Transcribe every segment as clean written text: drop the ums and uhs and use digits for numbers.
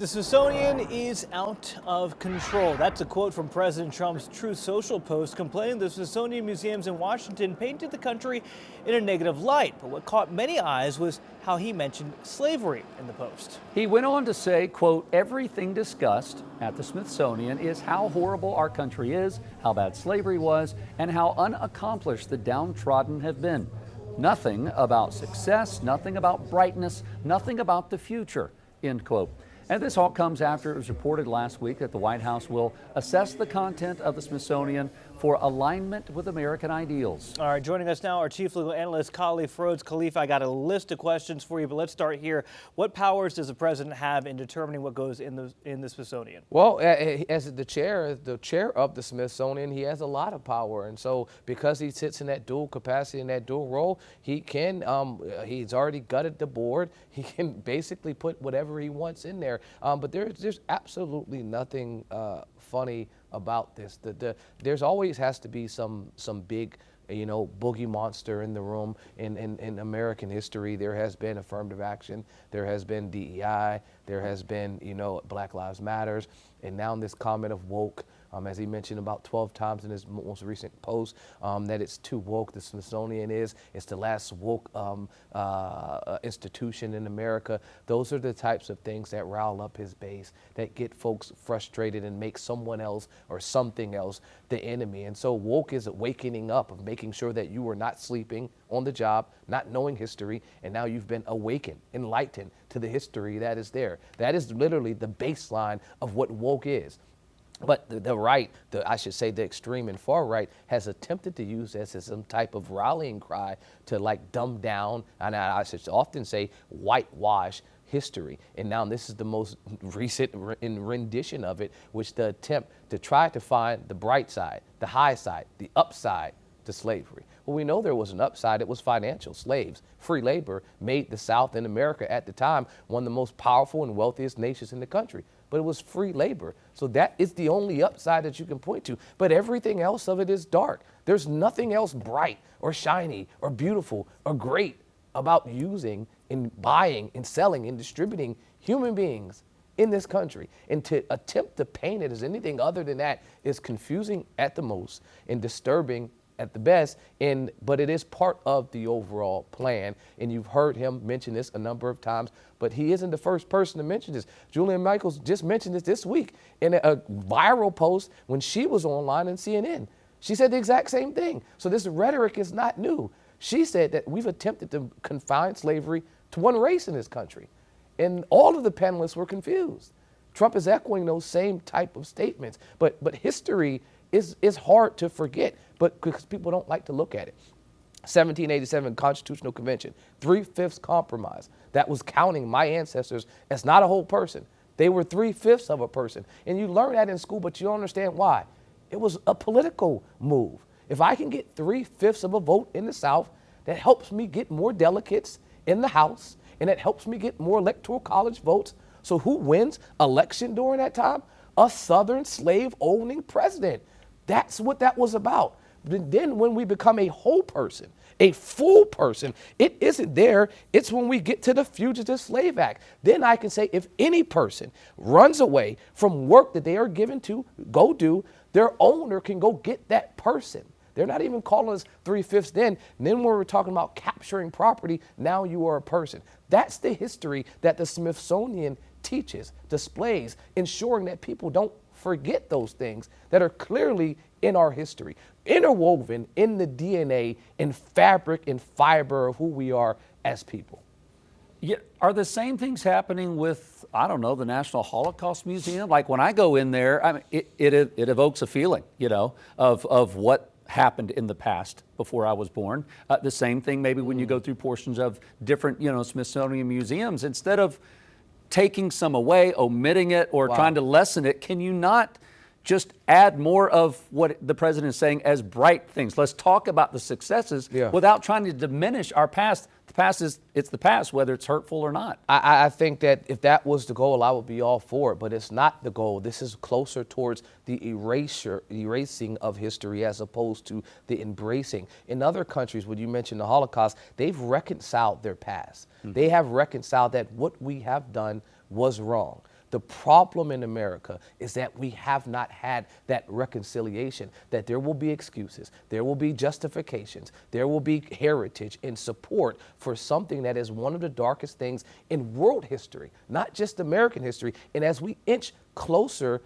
The Smithsonian is out of control. That's a quote from President Trump's Truth Social post complaining the Smithsonian museums in Washington painted the country in a negative light. But what caught many eyes was how he mentioned slavery in the post. He went on to say, quote, "Everything discussed at the Smithsonian is how horrible our country is, how bad slavery was, and how unaccomplished the downtrodden have been. Nothing about success, nothing about brightness, nothing about the future," end quote. And this all comes after it was reported last week that the White House will assess the content of the Smithsonian for alignment with American ideals. All right, joining us now, our chief legal analyst, Khalif Rhodes. Khalif, I got a list of questions for you, but let's start here. What powers does the president have in determining what goes in the Smithsonian? Well, as the chair of the Smithsonian, he has a lot of power, and so because he sits in that dual capacity, in that dual role, he can. He's already gutted the board. He can basically put whatever he wants in there. But there's absolutely nothing funny about this. There's always has to be some big, boogie monster in the room. In American history, there has been affirmative action, there has been DEI, there has been, Black Lives Matters, and now in this comment of woke, as he mentioned about 12 times in his most recent post, that it's too woke. The Smithsonian it's the last woke institution in America. Those are the types of things that rile up his base, that get folks frustrated and make someone else or something else the enemy. And so woke is wakening up, of making sure that you are not sleeping on the job, not knowing history, and now you've been awakened, enlightened to the history that is there. That is literally the baseline of what woke is. But the right, I should say the extreme and far right, has attempted to use this as some type of rallying cry to dumb down, and I should often say whitewash history. And now this is the most recent rendition of it, which the attempt to try to find the bright side, the high side, the upside to slavery. Well, we know there was an upside. It was financial. Slaves, free labor, made the South and America at the time one of the most powerful and wealthiest nations in the country. But it was free labor. So that is the only upside that you can point to. But everything else of it is dark. There's nothing else bright or shiny or beautiful or great about using and buying and selling and distributing human beings in this country. And to attempt to paint it as anything other than that is confusing at the most and disturbing at the best, but it is part of the overall plan. And you've heard him mention this a number of times, but he isn't the first person to mention this. Julian Michaels just mentioned this week in a viral post when she was online on CNN. She said the exact same thing. So this rhetoric is not new. She said that we've attempted to confine slavery to one race in this country. And all of the panelists were confused. Trump is echoing those same type of statements. But history is hard to forget, but because people don't like to look at it. 1787 Constitutional Convention, 3/5 compromise. That was counting my ancestors as not a whole person. They were 3/5 of a person. And you learn that in school, but you don't understand why. It was a political move. If I can get 3/5 of a vote in the South, that helps me get more delegates in the House, and it helps me get more electoral college votes. So who wins election during that time? A Southern slave-owning president. That's what that was about. But then when we become a whole person, a full person, it isn't there. It's when we get to the Fugitive Slave Act. Then I can say if any person runs away from work that they are given to go do, their owner can go get that person. They're not even calling us 3/5 then. And then when we're talking about capturing property, now you are a person. That's the history that the Smithsonian teaches, displays, ensuring that people don't forget those things that are clearly in our history, interwoven in the DNA and fabric and fiber of who we are as people. Yeah, are the same things happening with, I don't know, the National Holocaust Museum? Like when I go in there, I mean, it evokes a feeling, of what happened in the past before I was born. The same thing maybe when you go through portions of different, Smithsonian museums. Instead of taking some away, omitting it, or trying to lessen it, can you not just add more of what the president is saying as bright things? Let's talk about the successes without trying to diminish our past. The past it's the past, whether it's hurtful or not. I think that if that was the goal, I would be all for it, but it's not the goal. This is closer towards the erasing of history as opposed to the embracing. In other countries, when you mentioned the Holocaust, they've reconciled their past. They have reconciled that what we have done was wrong. The problem in America is that we have not had that reconciliation, that there will be excuses, there will be justifications, there will be heritage and support for something that is one of the darkest things in world history, not just American history. And as we inch closer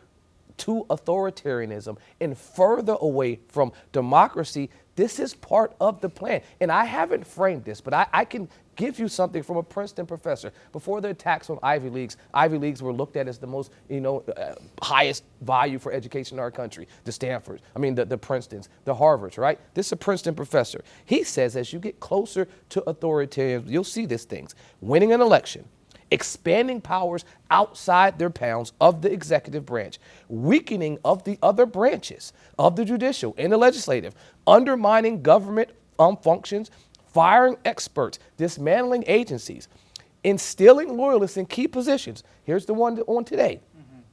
to authoritarianism and further away from democracy, this is part of the plan. And I haven't framed this, but I can give you something from a Princeton professor. Before the attacks on Ivy Leagues were looked at as the most, highest value for education in our country. The Stanfords, the Princetons, the Harvards, right? This is a Princeton professor. He says as you get closer to authoritarianism, you'll see these things. Winning an election, expanding powers outside their bounds of the executive branch, weakening of the other branches of the judicial and the legislative, undermining government functions, firing experts, dismantling agencies, instilling loyalists in key positions. Here's the one on today.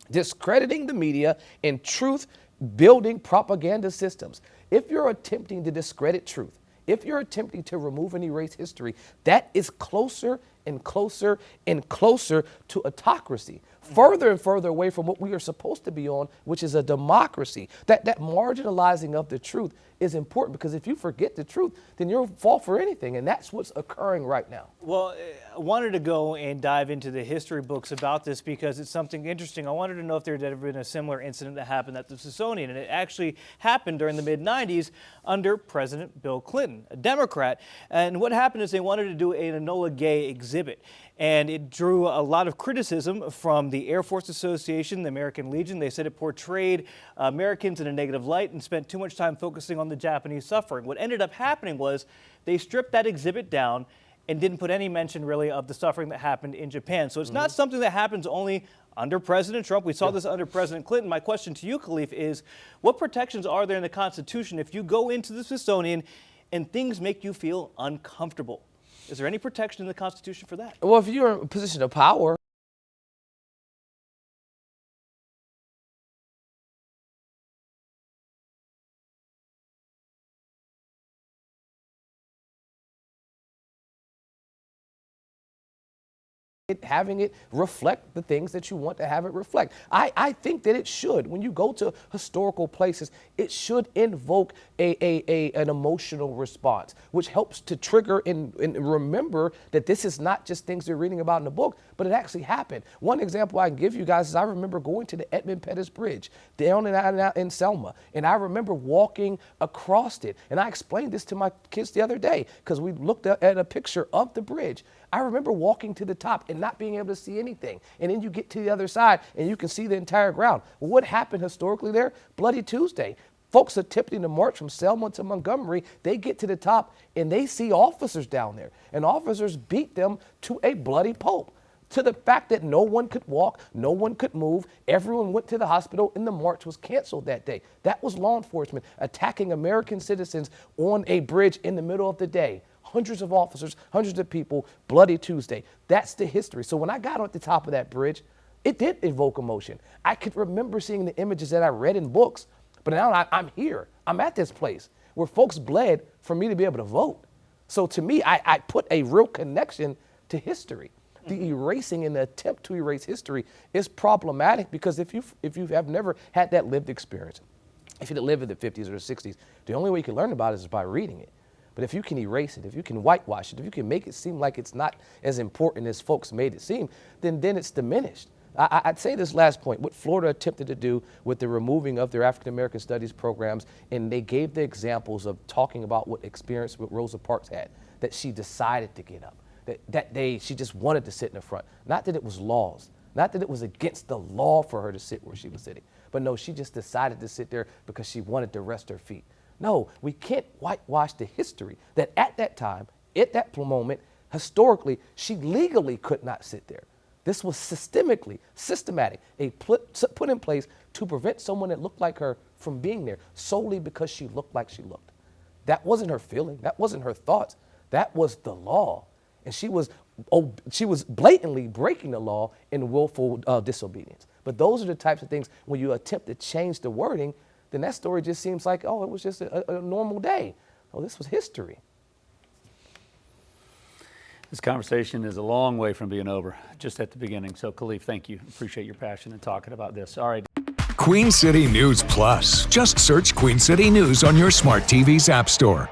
Discrediting the media and truth building propaganda systems. If you're attempting to discredit truth, if you're attempting to remove and erase history, that is closer and closer and closer to autocracy, further and further away from what we are supposed to be on, which is a democracy. That marginalizing of the truth is important, because if you forget the truth, then you'll fall for anything, and that's what's occurring right now. Well, I wanted to go and dive into the history books about this because it's something interesting. I wanted to know if there had ever been a similar incident that happened at the Smithsonian, and it actually happened during the mid-90s under President Bill Clinton, a Democrat. And what happened is they wanted to do an Enola Gay exhibit, and it drew a lot of criticism from the Air Force Association, the American Legion. They said it portrayed Americans in a negative light and spent too much time focusing on the Japanese suffering. What ended up happening was they stripped that exhibit down and didn't put any mention really of the suffering that happened in Japan. So it's not something that happens only under President Trump. We saw this under President Clinton. My question to you, Khalif, is what protections are there in the Constitution if you go into the Smithsonian and things make you feel uncomfortable? Is there any protection in the Constitution for that? Well, if you're in a position of power, having it reflect the things that you want to have it reflect. I think that it should. When you go to historical places, it should invoke an emotional response, which helps to trigger and remember that this is not just things you're reading about in the book, but it actually happened. One example I can give you guys is I remember going to the Edmund Pettus Bridge down in Selma, and I remember walking across it. And I explained this to my kids the other day because we looked at a picture of the bridge. I remember walking to the top and not being able to see anything. And then you get to the other side and you can see the entire ground. Well, what happened historically there? Bloody Tuesday. Folks attempting to march from Selma to Montgomery, they get to the top and they see officers down there. And officers beat them to a bloody pulp, to the fact that no one could walk, no one could move, everyone went to the hospital, and the march was canceled that day. That was law enforcement attacking American citizens on a bridge in the middle of the day. Hundreds of officers, hundreds of people, Bloody Tuesday. That's the history. So when I got at the top of that bridge, it did evoke emotion. I could remember seeing the images that I read in books, but now I'm here. I'm at this place where folks bled for me to be able to vote. So to me, I put a real connection to history. The erasing and the attempt to erase history is problematic because if you have never had that lived experience, if you didn't live in the 50s or the 60s, the only way you can learn about it is by reading it. But if you can erase it, if you can whitewash it, if you can make it seem like it's not as important as folks made it seem, then it's diminished. I'd say this last point, what Florida attempted to do with the removing of their African American studies programs, and they gave the examples of talking about what experience what Rosa Parks had, that she decided to get up, she just wanted to sit in the front. Not that it was laws, not that it was against the law for her to sit where she was sitting, but no, she just decided to sit there because she wanted to rest her feet. No, we can't whitewash the history that at that time, at that moment, historically, she legally could not sit there. This was systematic, put in place to prevent someone that looked like her from being there solely because she looked like she looked. That wasn't her feeling. That wasn't her thoughts. That was the law. And she was blatantly breaking the law in willful disobedience. But those are the types of things when you attempt to change the wording, then that story just seems like, oh, it was just a normal day. Oh, this was history. This conversation is a long way from being over, just at the beginning. So, Khalif, thank you. Appreciate your passion in talking about this. All right. Queen City News Plus. Just search Queen City News on your smart TV's app store.